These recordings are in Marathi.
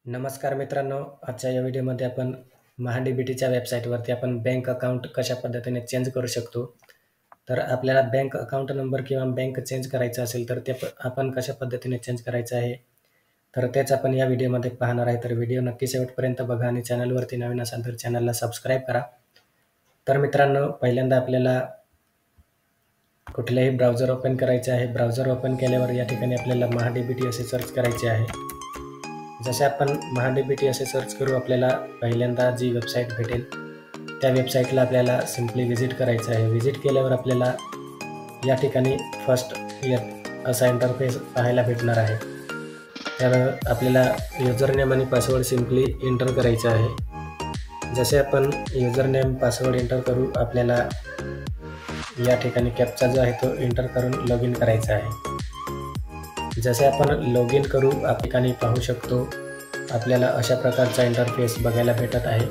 नमस्कार मित्रांनो, आजच्या या व्हिडिओमध्ये आपण महाडीबीटीच्या वेबसाईटवरती आपण बँक अकाउंट कशा पद्धतीने चेंज करू शकतो. तर आपल्याला बँक अकाउंट नंबर किंवा बँक चेंज करायचा असेल तर ते आपण कशा पद्धतीने चेंज करायचं आहे, तर तेच आपण या व्हिडिओमध्ये पाहणार आहे. तर व्हिडिओ नक्की शेवटपर्यंत बघा आणि चॅनलवरती नवीन असाल तर चॅनलला सबस्क्राईब करा. तर मित्रांनो, पहिल्यांदा आपल्याला कुठलेही ब्राउझर ओपन करायचे आहे. ब्राउझर ओपन केल्यावर या ठिकाणी आपल्याला महाडीबीटी असे सर्च करायचे आहे. जसे आपण महाडीबीटी असे सर्च करू, आपल्याला पहिल्यांदा जी वेबसाईट भेटेल त्या वेबसाईटला आपल्याला सिम्पली व्हिजिट करायचं आहे. व्हिजिट केल्यावर आपल्याला या ठिकाणी फर्स्ट असा इंटरफेस पाहायला भेटणार आहे. तर आपल्याला युजर नेम आणि पासवर्ड सिम्पली एंटर करायचं आहे. जसे आपण युजर नेम पासवर्ड एंटर करू, आपल्याला या ठिकाणी कॅप्चा जो आहे तो एंटर करून लॉग इन करायचा आहे. जसे आपण लॉग इन करू, या ठिकाणी पाहू शकतो आपल्याला अशा प्रकारचा इंटरफेस बघायला भेटत आहे.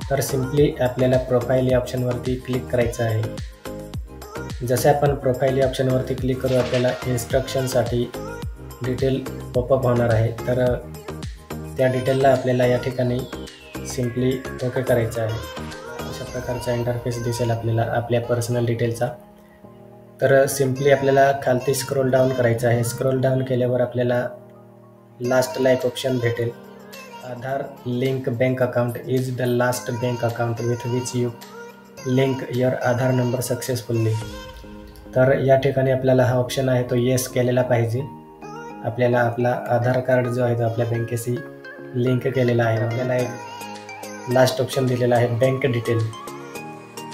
तर सिम्पली आपल्याला प्रोफाईल या ऑप्शनवरती क्लिक करायचं आहे. जसे आपण प्रोफाईल या ऑप्शनवरती क्लिक करू, आपल्याला इन्स्ट्रक्शनसाठी डिटेल पॉपअप होणार आहे. तर त्या डिटेलला आपल्याला या ठिकाणी सिम्पली ओके करायचं आहे. अशा प्रकारचा इंटरफेस दिसेल आपल्याला आपल्या पर्सनल डिटेलचा. तर सिम्पली आपल्याला खालती स्क्रोल डाऊन करायचं आहे. स्क्रोल डाऊन केल्यावर आपल्याला लास्टला एक ऑप्शन भेटेल, Aadhaar link bank account is the last bank account with which you link your Aadhaar number successfully. तर या ठिकाणी आपल्याला हा ऑप्शन आहे तो येस केलेला पाहिजे. आपल्याला आपला आधार कार्ड जो आहे तो आपल्या बँकेशी लिंक केलेला आहे. आपल्याला एक लास्ट ऑप्शन दिलेला आहे बँक डिटेल.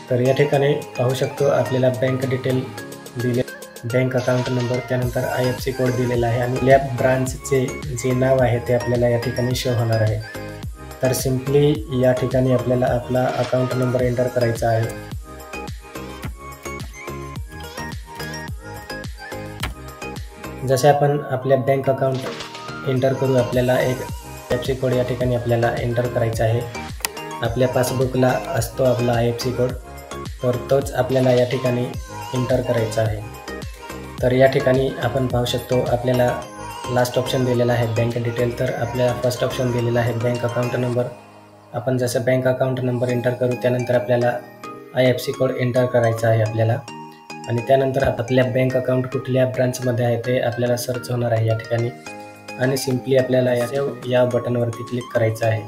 तर या ठिकाणी पाहू शकतो आपल्याला बँक डिटेल दिले, बँक अकाउंट नंबर, त्यानंतर IFSC कोड दिलेला आहे आणि आपल्या ब्रांचचे जे नाव आहे ते आपल्याला या ठिकाणी शो होणार आहे. तर सिम्पली या ठिकाणी आपल्याला आपला अकाउंट नंबर एंटर करायचा आहे. जसे आपण आपल्या बँक अकाउंट एंटर करू, आपल्याला एक IFSC कोड या ठिकाणी आपल्याला एंटर करायचा आहे. आपल्या पासबुकला असतो आपला IFSC कोड, तर तोच आपल्याला या ठिकाणी एंटर करायचा आहे. तर या ठिकाणी आपण पाहू शकतो आपल्याला लास्ट ऑप्शन दिलेला आहे बँक डिटेल. तर आपल्याला फर्स्ट ऑप्शन दिलेला आहे बँक अकाउंट नंबर. आपण जसं बँक अकाउंट नंबर एंटर करू त्यानंतर आपल्याला IFSC कोड एंटर करायचा आहे आपल्याला, आणि त्यानंतर आपल्या बँक अकाउंट कुठल्या ब्रांचमध्ये आहे ते आपल्याला सर्च होणार आहे या ठिकाणी, आणि सिम्पली आपल्याला या बटनवरती क्लिक करायचं आहे.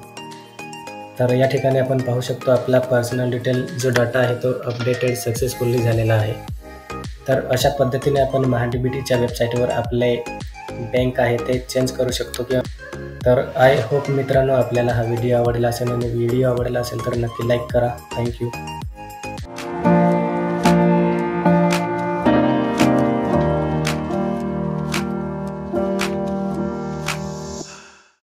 तर या ठिकाणी आपण पाहू शकतो आपला पर्सनल डिटेल जो डाटा आहे तो अपडेटेड सक्सेसफुली झालेला आहे. तर अशा पद्धतीने आपण महाडीबीटीच्या वेबसाईटवर आपले बँक आहे ते चेंज करू शकतो. तर आय होप मित्रांनो आपल्याला हा व्हिडिओ आवडला असेल, आणि व्हिडिओ आवडला असेल तर नक्की लाईक करा. थँक्यू.